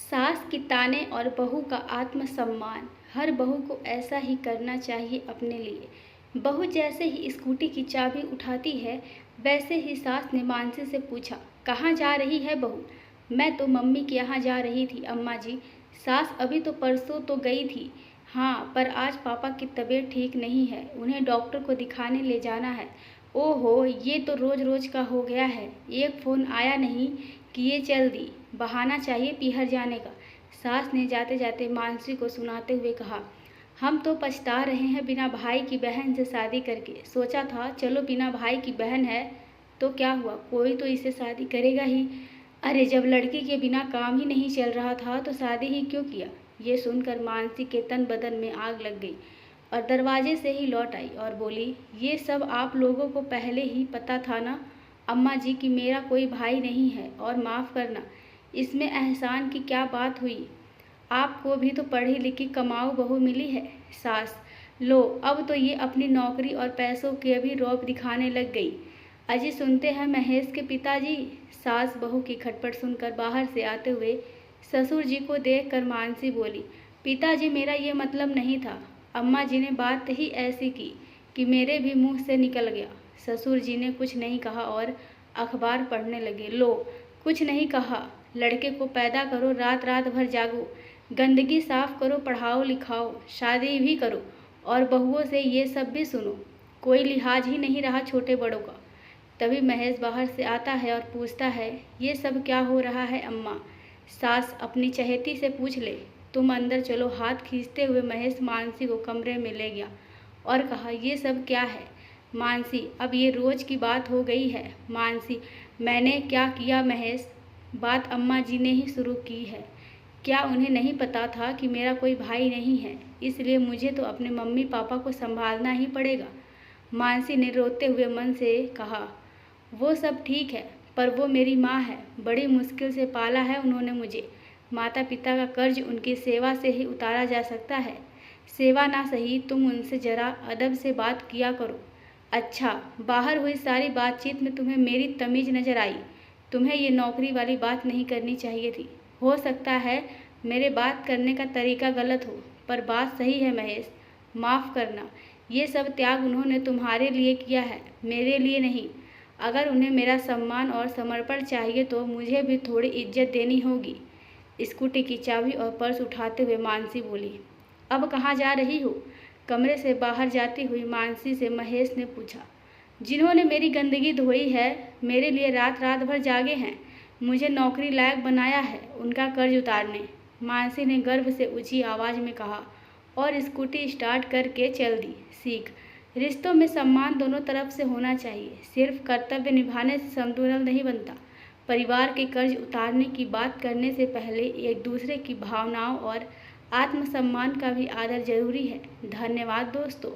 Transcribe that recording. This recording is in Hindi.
सास की ताने और बहू का आत्मसम्मान। हर बहू को ऐसा ही करना चाहिए अपने लिए। बहू जैसे ही स्कूटी की चाबी उठाती है वैसे ही सास ने मानसी से पूछा, कहाँ जा रही है बहू? मैं तो मम्मी के यहाँ जा रही थी अम्मा जी। सास, अभी तो परसों तो गई थी। हाँ, पर आज पापा की तबीयत ठीक नहीं है, उन्हें डॉक्टर को दिखाने ले जाना है। ओहो, ये तो रोज रोज का हो गया है। एक फ़ोन आया नहीं कि ये चल दी। बहाना चाहिए पीहर जाने का। सास ने जाते जाते मानसी को सुनाते हुए कहा, हम तो पछता रहे हैं बिना भाई की बहन से शादी करके। सोचा था चलो बिना भाई की बहन है तो क्या हुआ, कोई तो इसे शादी करेगा ही। अरे जब लड़की के बिना काम ही नहीं चल रहा था तो शादी ही क्यों किया। ये सुनकर मानसी के तन बदन में आग लग गई और दरवाजे से ही लौट आई और बोली, ये सब आप लोगों को पहले ही पता था ना अम्मा जी कि मेरा कोई भाई नहीं है, और माफ़ करना, इसमें एहसान की क्या बात हुई। आपको भी तो पढ़ी लिखी कमाऊ बहू मिली है। सास, लो अब तो ये अपनी नौकरी और पैसों के भी रौब दिखाने लग गई। अजी सुनते हैं महेश के पिताजी। सास बहू की खटपट सुनकर बाहर से आते हुए ससुर जी को देखकर मानसी बोली, पिताजी मेरा ये मतलब नहीं था। अम्मा जी ने बात ही ऐसी की कि मेरे भी मुंह से निकल गया। ससुर जी ने कुछ नहीं कहा और अखबार पढ़ने लगे। लो, कुछ नहीं कहा, लड़के को पैदा करो, रात रात भर जागो, गंदगी साफ करो, पढ़ाओ लिखाओ, शादी भी करो और बहुओं से ये सब भी सुनो। कोई लिहाज ही नहीं रहा छोटे बड़ों का। तभी महेश बाहर से आता है और पूछता है, ये सब क्या हो रहा है अम्मा? सास अपनी चहेती से पूछ ले। तुम अंदर चलो। हाथ खींचते हुए महेश मानसी को कमरे में ले गया और कहा, ये सब क्या है? मानसी, अब ये रोज की बात हो गई है। मानसी, मैंने क्या किया महेश? बात अम्मा जी ने ही शुरू की है। क्या उन्हें नहीं पता था कि मेरा कोई भाई नहीं है, इसलिए मुझे तो अपने मम्मी पापा को संभालना ही पड़ेगा। मानसी ने रोते हुए मन से कहा, वो सब ठीक है, पर वो मेरी माँ है, बड़ी मुश्किल से पाला है उन्होंने मुझे। माता पिता का कर्ज उनकी सेवा से ही उतारा जा सकता है। सेवा ना सही, तुम उनसे जरा अदब से बात किया करो। अच्छा, बाहर हुई सारी बातचीत में तुम्हें मेरी तमीज़ नज़र आई। तुम्हें ये नौकरी वाली बात नहीं करनी चाहिए थी। हो सकता है मेरे बात करने का तरीका गलत हो, पर बात सही है महेश। माफ़ करना, ये सब त्याग उन्होंने तुम्हारे लिए किया है, मेरे लिए नहीं। अगर उन्हें मेरा सम्मान और समर्पण चाहिए तो मुझे भी थोड़ी इज्जत देनी होगी। स्कूटी की चाबी और पर्स उठाते हुए मानसी बोली, अब कहाँ जा रही हो? कमरे से बाहर जाती हुई मानसी से महेश ने पूछा। जिन्होंने मेरी गंदगी धोई है, मेरे लिए रात रात भर जागे हैं, मुझे नौकरी लायक बनाया है, उनका कर्ज उतारने। मानसी ने गर्व से ऊंची आवाज़ में कहा और स्कूटी स्टार्ट करके चल दी। सीख, रिश्तों में सम्मान दोनों तरफ से होना चाहिए। सिर्फ कर्तव्य निभाने से संतुलन नहीं बनता। परिवार के कर्ज उतारने की बात करने से पहले एक दूसरे की भावनाओं और आत्मसम्मान का भी आदर जरूरी है। धन्यवाद दोस्तों।